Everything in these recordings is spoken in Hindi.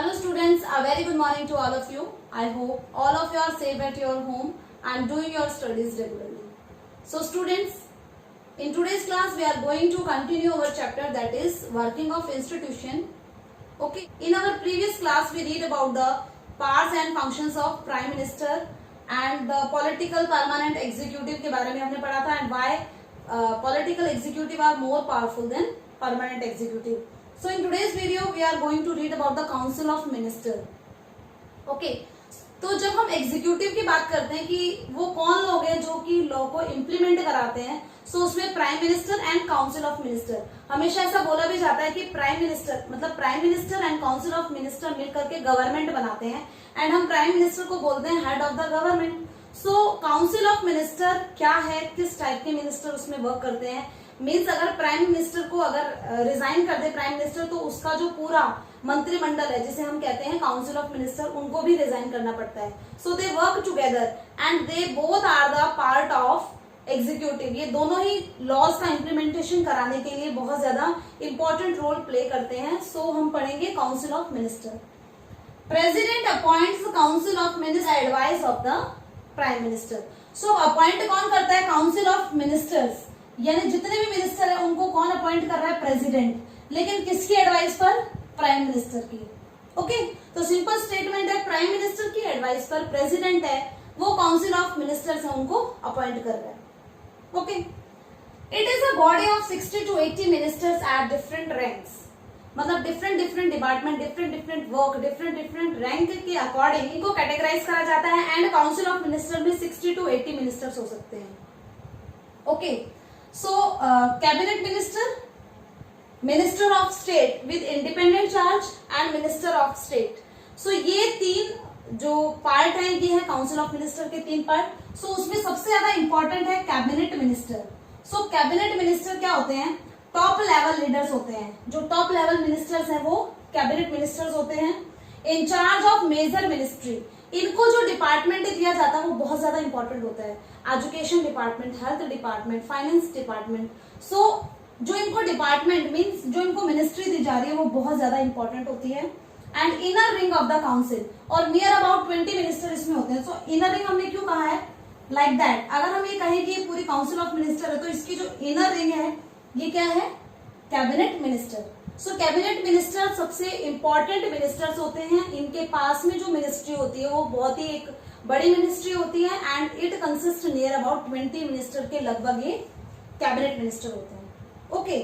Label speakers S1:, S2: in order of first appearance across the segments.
S1: Hello students, a very good morning to all of you. I hope all of you are safe at your home and doing your studies regularly. So students, in today's class we are going to continue our chapter, that is working of institution. Okay, in our previous class we read about the powers and functions of Prime Minister and the political permanent executive के बारे में हमने पढ़ा था, and why political executive are more powerful than permanent executive. So in today's video we are going to read about the Council of Minister. Okay, तो जब हम एग्जीक्यूटिव की बात करते हैं कि वो कौन लोग हैं जो कि लॉ को इम्प्लीमेंट कराते हैं, सो उसमें prime minister and council of minister. हमेशा ऐसा बोला भी जाता है कि प्राइम मिनिस्टर मतलब prime minister and council of minister मिलकर के गवर्नमेंट बनाते हैं, एंड हम प्राइम मिनिस्टर को बोलते हैं head of the government. So council of minister क्या है, किस टाइप के मिनिस्टर उसमें वर्क करते हैं. मीन्स अगर प्राइम मिनिस्टर को अगर रिजाइन कर दे प्राइम मिनिस्टर, तो उसका जो पूरा मंत्रिमंडल है जिसे हम कहते हैं काउंसिल ऑफ मिनिस्टर, उनको भी रिजाइन करना पड़ता है. So they work together and they both are the part of executive. ये दोनों ही लॉज का इम्प्लीमेंटेशन कराने के लिए बहुत ज्यादा इंपॉर्टेंट रोल प्ले करते हैं. सो हम पढ़ेंगे council of minister. President appoints council of minister advice of the prime minister. So appoint कौन करता है? काउंसिल ऑफ मिनिस्टर्स, यानी जितने भी मिनिस्टर है उनको कौन अपॉइंट कर रहा है? प्रेसिडेंट. लेकिन किसकी एडवाइस पर? प्राइम मिनिस्टर की. ओके, तो सिंपल स्टेटमेंट है, प्राइम मिनिस्टर की एडवाइस पर प्रेसिडेंट है वो काउंसिल ऑफ मिनिस्टर्स है उनको अपॉइंट कर रहा है. Okay, it is a body of 60 to 80 ministers at different ranks. मतलब different department, different work, different rank के अकॉर्डिंग इनको कैटेगराइज करा जाता है. एंड काउंसिल ऑफ मिनिस्टर में 60 to 80 मिनिस्टर्स हो सकते हैं. Okay, so cabinet minister, minister of state with independent charge and minister of state. So ये तीन जो पार्ट है ये है काउंसिल ऑफ मिनिस्टर के तीन पार्ट. सो उसमें सबसे ज्यादा इंपॉर्टेंट है cabinet minister. So cabinet minister क्या होते हैं? टॉप लेवल लीडर्स होते हैं. जो टॉप लेवल मिनिस्टर्स हैं वो कैबिनेट मिनिस्टर्स होते हैं. In charge of major ministry. इनको जो डिपार्टमेंट दिया जाता है वो बहुत ज्यादा इंपॉर्टेंट होता है. Education department, health department, finance department. So जो इनको डिपार्टमेंट मीन्स जो इनको मिनिस्ट्री दी जा रही है वो बहुत ज्यादा इंपॉर्टेंट होती है. And inner ring of the council, और नियर अबाउट 20 मिनिस्टर इसमें होते हैं. सो इनर रिंग हमने क्यों कहा है लाइक दैट? अगर हम ये कहें कि ये पूरी काउंसिल ऑफ मिनिस्टर है तो इसकी जो इनर रिंग है ये क्या है? Cabinet minister. So cabinet minister सबसे इंपॉर्टेंट मिनिस्टर्स होते हैं. इनके पास में जो मिनिस्ट्री होती है वो बहुत ही एक बड़ी मिनिस्ट्री होती है and it consist near about 20 minister के लगभग ये कैबिनेट मिनिस्टर होते हैं. ओके,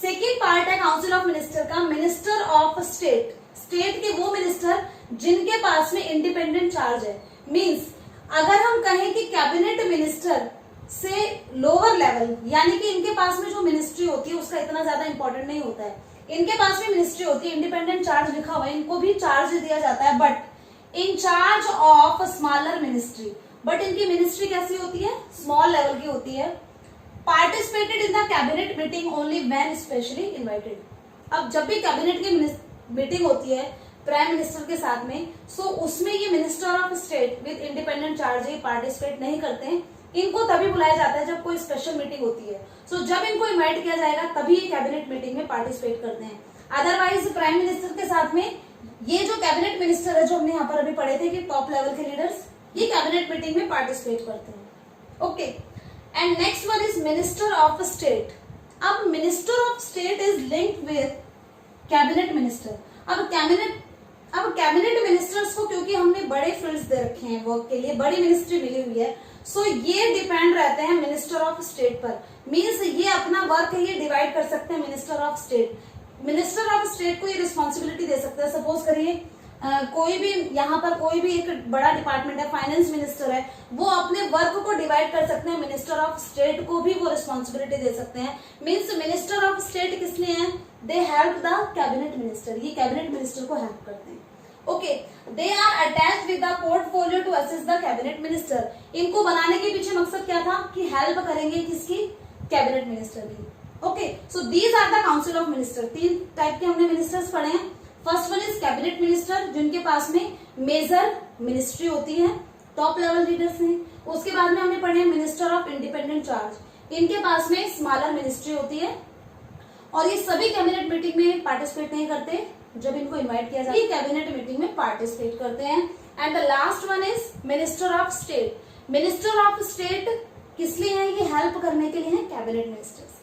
S1: सेकेंड पार्ट है काउंसिल ऑफ मिनिस्टर का मिनिस्टर ऑफ स्टेट. स्टेट के वो मिनिस्टर जिनके पास में इंडिपेंडेंट चार्ज है. मीन्स अगर हम कहें कि कैबिनेट मिनिस्टर से लोअर लेवल, यानी कि इनके पास में जो मिनिस्ट्री होती है उसका इतना ज्यादा इंपॉर्टेंट नहीं होता है. इनके पास में मिनिस्ट्री होती है, इंडिपेंडेंट चार्ज लिखा हुआ है, इनको भी चार्ज दिया जाता है, but in charge of smaller ministry. But इनकी मिनिस्ट्री कैसी होती है? स्मॉल लेवल की होती है. Participated in the cabinet meeting only when specially invited. अब जब भी कैबिनेट की मीटिंग होती है प्राइम मिनिस्टर के साथ में, सो उसमें ये minister of state with independent charge ये पार्टिसिपेट नहीं करते हैं. इनको तभी बुलाया जाता है जब कोई स्पेशल मीटिंग होती है. सो जब इनको इनवाइट किया जाएगा तभी ये कैबिनेट मीटिंग में पार्टिसिपेट करते हैं. अदरवाइज प्राइम मिनिस्टर के साथ में ये जो कैबिनेट मिनिस्टर है जो हमने यहाँ पर अभी पढ़े थे कि टॉप लेवल के लीडर्स, ये कैबिनेट मीटिंग में पार्टिसिपेट करते हैं. Okay, and next one is minister of state. अब minister of state is linked with cabinet minister. अब कैबिनेट मिनिस्टर्स को क्योंकि हमने बड़े फील्ड्स दे रखे हैं वर्क के लिए, बड़ी मिनिस्ट्री मिली हुई है, सो ये डिपेंड रहते हैं मिनिस्टर ऑफ स्टेट पर. मीन्स ये अपना वर्क है ये डिवाइड कर सकते हैं minister of state. Minister of state को ये रिस्पॉन्सिबिलिटी दे सकते हैं. सपोज करिए कोई भी यहाँ पर कोई भी एक बड़ा डिपार्टमेंट है, फाइनेंस मिनिस्टर है, वो अपने वर्क को डिवाइड कर सकते हैं. मिनिस्टर ऑफ स्टेट को भी वो रिस्पॉन्सिबिलिटी दे सकते हैं. मीन्स मिनिस्टर ऑफ स्टेट किस लिए है? They help the cabinet minister. ये कैबिनेट मिनिस्टर को हेल्प करते हैं. Okay, they are attached with the portfolio to assist the cabinet minister. इनको बनाने के पीछे मकसद क्या था? कि हेल्प करेंगे किसकी? कैबिनेट मिनिस्टर की. Okay, so these are the council of minister. तीन टाइप के हमने मिनिस्टर्स पढ़े हैं. First one is cabinet minister जिनके पास में मेजर मिनिस्ट्री होती है, टॉप लेवल लीडर्स हैं. उसके बाद में हमने पढ़े मिनिस्टर ऑफ इंडिपेंडेंट चार्ज. इनके पास में स्मॉलर मिनिस्ट्री होती है और ये सभी कैबिनेट मीटिंग में पार्टिसिपेट नहीं करते. जब इनको इनवाइट किया जाता है कैबिनेट मीटिंग में पार्टिसिपेट करते हैं। And the last one is minister of state. Minister of state किस लिए है? ये हेल्प करने के लिए है कैबिनेट मिनिस्टर्स।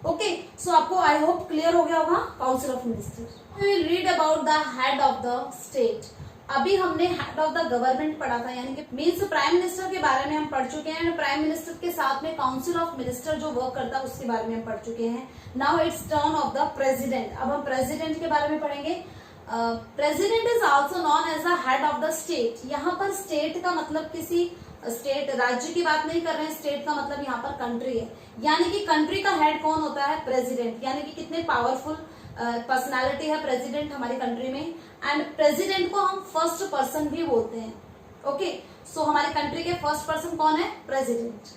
S1: ओके, सो आपको आई होप क्लियर हो गया होगा council of ministers. We will read about the head of the state. अभी हमने हेड ऑफ द गवर्नमेंट पढ़ा था, यानी कि मीन्स प्राइम मिनिस्टर के बारे में हम पढ़ चुके हैं। प्राइम मिनिस्टर के साथ में काउंसिल ऑफ मिनिस्टर जो वर्क करता है उसके बारे में हम पढ़ चुके हैं। Now it's turn of the president. अब हम प्रेसिडेंट के बारे में पढ़ेंगे। President is also known as the head of the state. यहाँ पर स्टेट का मतलब किसी स्टेट राज्य की बात नहीं कर रहे हैं, स्टेट का मतलब यहाँ पर कंट्री है। यानी कि कंट्री का हेड कौन होता है? प्रेसिडेंट। यानी कि कितने पावरफुल पर्सनालिटी है प्रेसिडेंट हमारी कंट्री में। एंड प्रेसिडेंट को हम फर्स्ट पर्सन भी बोलते हैं। ओके, सो हमारे कंट्री के फर्स्ट पर्सन कौन है? President.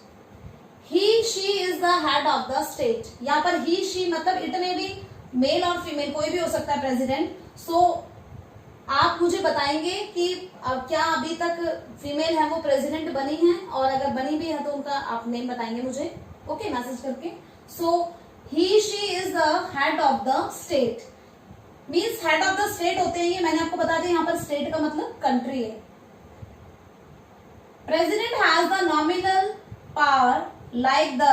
S1: He she is the head of the state. यहाँ पर ही शी मतलब इट में भी मेल और फीमेल कोई भी हो सकता है प्रेसिडेंट। सो आप मुझे बताएंगे कि क्या अभी तक फीमेल है वो प्रेसिडेंट बनी है, और अगर बनी भी है तो उनका आप नेम बताएंगे मुझे, ओके, मैसेज करके। So he she is the head of the state. Means head of the state होते हैं ये, मैंने आपको बता दिया। यहाँ पर स्टेट का मतलब कंट्री है। President has the nominal power like the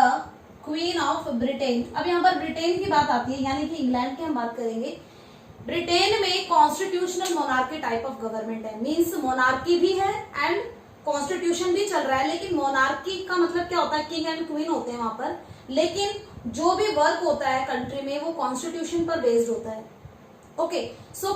S1: queen of Britain. अब यहाँ पर ब्रिटेन की बात आती है, यानी कि इंग्लैंड की हम बात करेंगे। ब्रिटेन में constitutional monarchy type of government है। मीन्स मोनार्की भी है एंड कॉन्स्टिट्यूशन भी चल रहा है। लेकिन मोनार्की का मतलब क्या होता है? किंग एंड क्वीन होते हैं वहां पर। लेकिन जो भी वर्क होता है कंट्री में वो कॉन्स्टिट्यूशन पर बेस्ड होता है। Okay, so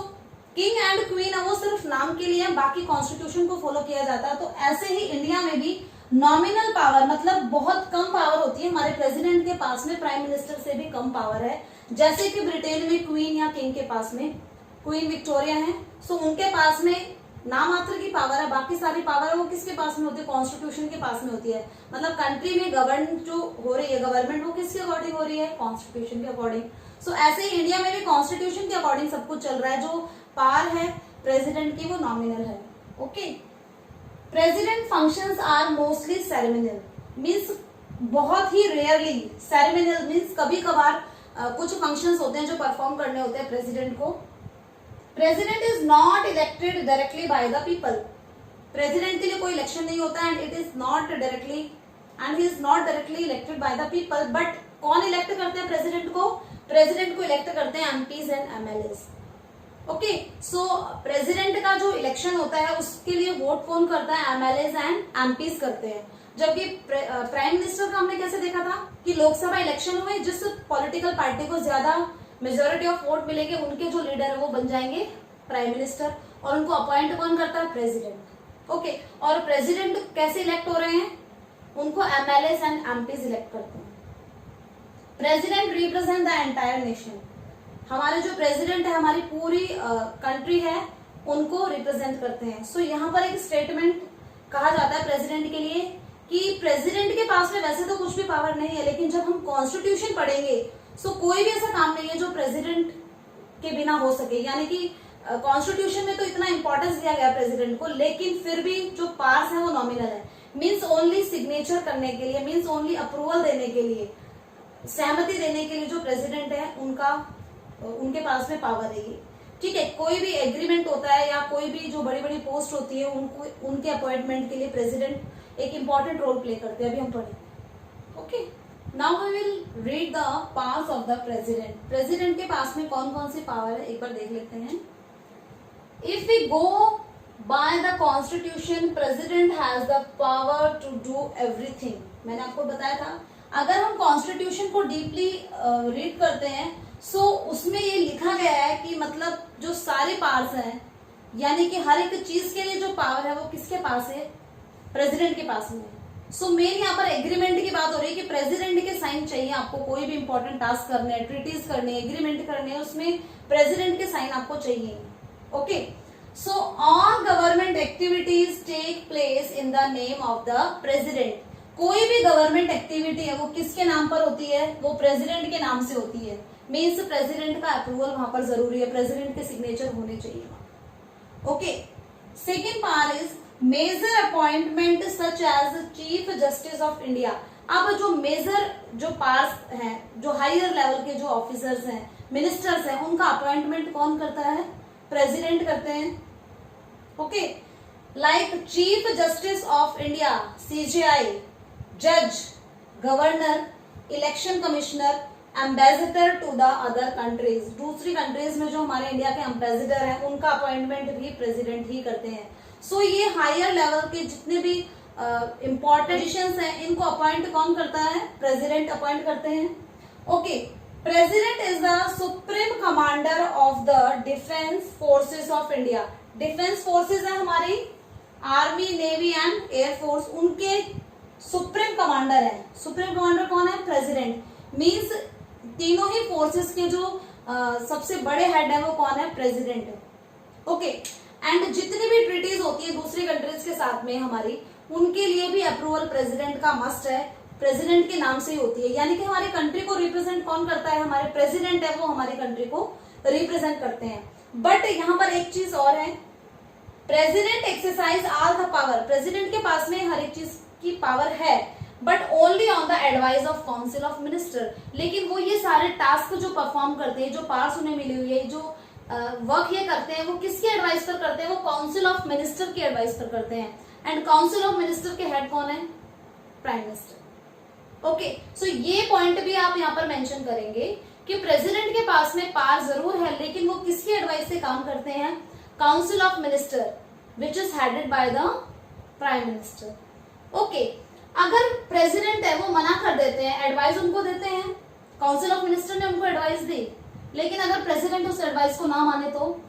S1: king and queen है वो सिर्फ नाम के लिए, बाकी कॉन्स्टिट्यूशन को फॉलो किया जाता है। तो ऐसे ही इंडिया में भी नॉमिनल पावर मतलब बहुत कम पावर होती है हमारे प्रेसिडेंट के पास में, प्राइम मिनिस्टर से भी कम पावर है। जैसे कि ब्रिटेन में क्वीन या किंग के पास में क्वीन विक्टोरिया है, सो उनके पास में नाम मात्र की पावर है, बाकी सारी पावर है वो किसके पास में होती है? कॉन्स्टिट्यूशन के पास में होती है। मतलब कंट्री में गवर्न जो हो रही है गवर्नमेंट वो किसके अकॉर्डिंग हो रही है? कॉन्स्टिट्यूशन के अकॉर्डिंग। सो ऐसे ही इंडिया में भी कॉन्स्टिट्यूशन के अकॉर्डिंग सब कुछ चल रहा है। जो पावर है प्रेसिडेंट की वो नॉमिनल है। Okay, president functions are mostly ceremonial. Means बहुत ही रेयरली, सेरेमोनियल मीन्स कभी कभार कुछ फंक्शंस होते हैं जो परफॉर्म करने होते हैं प्रेसिडेंट को। President is not elected directly by the people. President के लिए कोई इलेक्शन नहीं होता and it is not directly and he is not directly elected by the people. But कौन इलेक्ट करते हैं प्रेसिडेंट को? प्रेसिडेंट को इलेक्ट करते हैं MPs and MLAs. Okay, so president का जो इलेक्शन होता है उसके लिए वोट कौन करता है? एमएलएस एंड एमपीज करते हैं। जबकि प्राइम मिनिस्टर का हमने कैसे देखा था कि लोकसभा इलेक्शन हुए, जिस पॉलिटिकल पार्टी को ज्यादा मेजोरिटी ऑफ वोट मिलेंगे उनके जो लीडर है वो बन जाएंगे प्राइम मिनिस्टर, और उनको अपॉइंट कौन करता है? प्रेसिडेंट। ओके, और प्रेसिडेंट कैसे इलेक्ट हो रहे हैं? उनको एमएलएस एंड एमपीज इलेक्ट करते हैं। President represent the entire nation. हमारे जो प्रेसिडेंट है हमारी पूरी कंट्री है उनको रिप्रेजेंट करते हैं। सो यहाँ पर एक स्टेटमेंट कहा जाता है प्रेसिडेंट के लिए कि प्रेसिडेंट के पास में वैसे तो कुछ भी पावर नहीं है, लेकिन जब हम कॉन्स्टिट्यूशन पढ़ेंगे सो कोई भी ऐसा काम नहीं है जो प्रेसिडेंट के बिना हो सके। यानी कि कॉन्स्टिट्यूशन में तो इतना इंपॉर्टेंस दिया गया प्रेसिडेंट को, लेकिन फिर भी जो पावर्स है वो नॉमिनल है। मीन्स ओनली सिग्नेचर करने के लिए, मीन्स ओनली अप्रूवल देने के लिए, सहमति देने के लिए जो प्रेसिडेंट है उनके पास में पावर है ये। ठीक है, कोई भी एग्रीमेंट होता है या कोई भी जो बड़ी बड़ी पोस्ट होती है उनके अपॉइंटमेंट के लिए प्रेसिडेंट एक इंपॉर्टेंट रोल प्ले करते हैं। अभी हम पढ़ेंगे। Okay, now we will read the powers of the president. President के पास में कौन कौन सी पावर है एक बार देख लेते हैं। If we go by the constitution, president has the power to do everything. मैंने आपको बताया था अगर हम कॉन्स्टिट्यूशन को डीपली रीड करते हैं सो उसमें ये लिखा गया है कि मतलब जो सारे पावर्स हैं, यानी कि हर एक चीज के लिए जो पावर है वो किसके पास है? प्रेसिडेंट के पास में। सो मेन यहाँ पर एग्रीमेंट की बात हो रही है कि प्रेसिडेंट के साइन चाहिए आपको। कोई भी इंपॉर्टेंट टास्क करने हैं, ट्रीटीज करने हैं, एग्रीमेंट करने हैं, उसमें प्रेसिडेंट के साइन आपको चाहिए। Okay, so all government activities take place in the name of the president. कोई भी गवर्नमेंट एक्टिविटी है वो किसके नाम पर होती है? वो प्रेसिडेंट के नाम से होती है। मीन्स प्रेसिडेंट का अप्रूवल वहां पर जरूरी है, प्रेसिडेंट के सिग्नेचर होने चाहिए। Okay, second part is major appointment such as chief justice of India. अब जो मेजर जो पार्ट्स हैं, जो हायर लेवल के जो ऑफिसर्स हैं, मिनिस्टर्स हैं उनका अपॉइंटमेंट कौन करता है? प्रेसिडेंट करते हैं. Okay, like chief justice of India CJI, जज, governor, election commissioner, ambassador to the other countries. दूसरी कंट्रीज में जो हमारे इंडिया के एम्बेसडर हैं उनका अपॉइंटमेंट भी प्रेसिडेंट ही करते हैं. सो ये हायर लेवल के जितने भी इंपॉर्टेंट पोजीशंस हैं इनको अपॉइंट कौन करता है? प्रेसिडेंट अपॉइंट करते हैं. Okay, president is the supreme commander of the defence forces of India. Defence forces है हमारी आर्मी, नेवी एंड एयरफोर्स, उनके सुप्रीम कमांडर है. सुप्रीम कमांडर कौन है? प्रेसिडेंट. मीन्स तीनों ही फोर्सेस के जो सबसे बड़े हेड है वो कौन है? प्रेसिडेंट. ओके, एंड जितनी भी ट्रीटीज होती है दूसरी कंट्रीज के साथ में हमारी, उनके लिए भी अप्रूवल प्रेसिडेंट का मस्ट है. प्रेसिडेंट के नाम से ही होती है. यानी कि हमारी कंट्री को रिप्रेजेंट कौन करता है? हमारे प्रेसिडेंट है, वो हमारी कंट्री को रिप्रेजेंट करते हैं. बट यहाँ पर एक चीज और है, president exercise all the power. President के पास में हर एक चीज की पावर है, but only on the advice of council of minister. लेकिन वो ये सारे टास्क जो परफॉर्म करते हैं, जो पावर्स उन्हें मिली हुई है, जो वर्क ये करते हैं, वो किसके एडवाइस पर करते हैं? वो काउंसिल ऑफ मिनिस्टर के एडवाइस पर करते हैं. एंड काउंसिल ऑफ मिनिस्टर के हेड कौन है? Prime minister. ओके, सो ये पॉइंट भी आप यहाँ पर मेंशन करेंगे कि प्रेसिडेंट के पास में पावर जरूर है, लेकिन वो किसकी एडवाइस से काम करते हैं? Council of minister which is headed by the prime minister. Okay, अगर प्रेसिडेंट है वो मना कर देते हैं, एडवाइस उनको देते हैं, काउंसिल ऑफ मिनिस्टर ने उनको एडवाइस दी, लेकिन अगर प्रेसिडेंट उस एडवाइस को ना माने तो?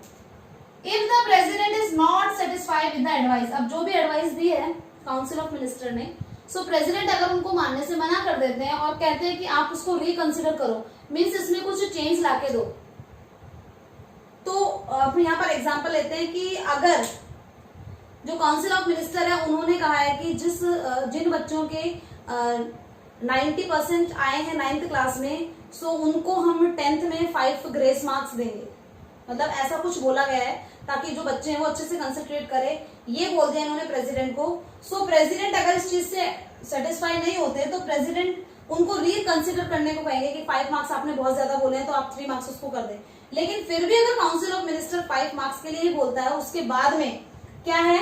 S1: If the president is not satisfied with the advice, अब जो भी एडवाइस दी है काउंसिल ऑफ मिनिस्टर ने, सो प्रेसिडेंट अगर उनको मानने से मना कर देते हैं और कहते हैं कि आप उसको रिकंसिडर करो, मीन्स इसमें कुछ चेंज लाके दो, तो हम यहाँ पर एग्जांपल लेते हैं कि अगर जो काउंसिल ऑफ मिनिस्टर है उन्होंने कहा है कि जिन बच्चों के 90% आए हैं 9th क्लास में, सो उनको हम 10th में 5 ग्रेस मार्क्स देंगे. मतलब ऐसा कुछ बोला गया है ताकि जो बच्चे हैं वो अच्छे से कंसंट्रेट करें, ये बोल दिया इन्होंने प्रेसिडेंट को. सो प्रेसिडेंट अगर इस चीज से सेटिस्फाई नहीं होते तो प्रेसिडेंट उनको रिकंसिडर करने को कहेंगे कि 5 मार्क्स आपने बहुत ज्यादा बोले हैं तो आप 3 मार्क्स उसको कर दें. लेकिन फिर भी अगर काउंसिल ऑफ मिनिस्टर 5 मार्क्स के लिए ही बोलता है, उसके बाद में क्या है?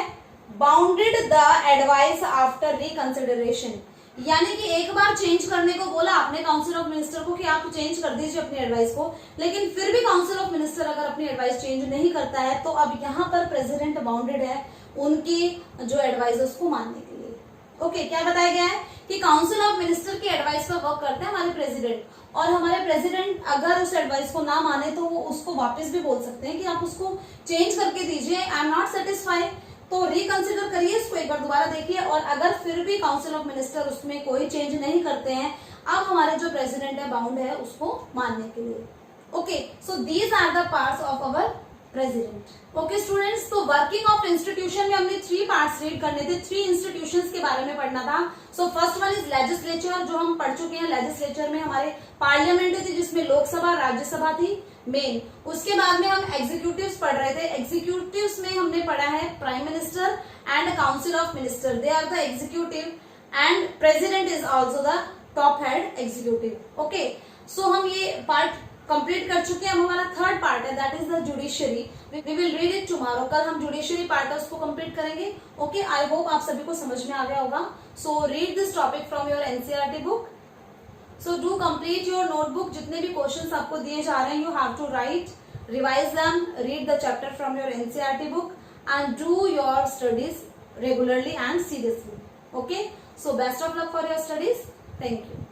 S1: Bounded the advice after reconsideration. यानी कि एक बार चेंज करने को बोला आपने काउंसिल ऑफ मिनिस्टर को कि आप चेंज कर दीजिए अपनी एडवाइस को, लेकिन फिर भी काउंसिल ऑफ मिनिस्टर अगर अपनी एडवाइस चेंज नहीं करता है तो अब यहाँ पर प्रेसिडेंट बाउंडेड है उनकी जो एडवाइस है उसको मानने के लिए. ओके, क्या बताया गया है कि काउंसिल ऑफ मिनिस्टर की एडवाइस पर वर्क करते हैं हमारे प्रेसिडेंट, और हमारे प्रेसिडेंट अगर उस एडवाइस को ना माने तो वो उसको वापस भी बोल सकते हैं कि आप उसको चेंज करके दीजिए, आई एम नॉट सेटिस्फाइड, तो रिकंसिडर करिए इसको, एक बार दोबारा देखिए. और अगर फिर भी काउंसिल ऑफ मिनिस्टर उसमें कोई चेंज नहीं करते हैं, अब हमारे जो प्रेसिडेंट है बाउंड है उसको मानने के लिए. Okay, so these are the parts of our president. Okay students, तो वर्किंग ऑफ इंस्टीट्यूशन में हमने 3 पार्ट्स रीड करने थे, 3 इंस्टीट्यूशंस के बारे में पढ़ना था. So first one is legislature, जो हम पढ़ चुके हैं. लेजिस्लेचर में हमारे पार्लियामेंट थी जिसमें लोकसभा, राज्यसभा थी मेन. उसके बाद में हम एग्जीक्यूटिव्स पढ़ रहे थे. एग्जीक्यूटिव्स में हमने पढ़ा है prime minister and council of minister, they are the executive and president is also the top head executive. Okay, so हम ये पार्ट कंप्लीट कर चुके हैं. हमारा थर्ड पार्ट है that is the judiciary. We will read it tomorrow. कल हम जुडिशियरी पार्ट है उसको कंप्लीट करेंगे. ओके, आई होप आप सभी को समझ में आ गया होगा. So read this topic from your NCERT book. So do complete your notebook. जितने भी क्वेश्चंस आपको दिए जा रहे हैं you have to write, revise them, read the chapter from your NCERT book and do your studies regularly and seriously. Okay, so best of luck for your studies. Thank you.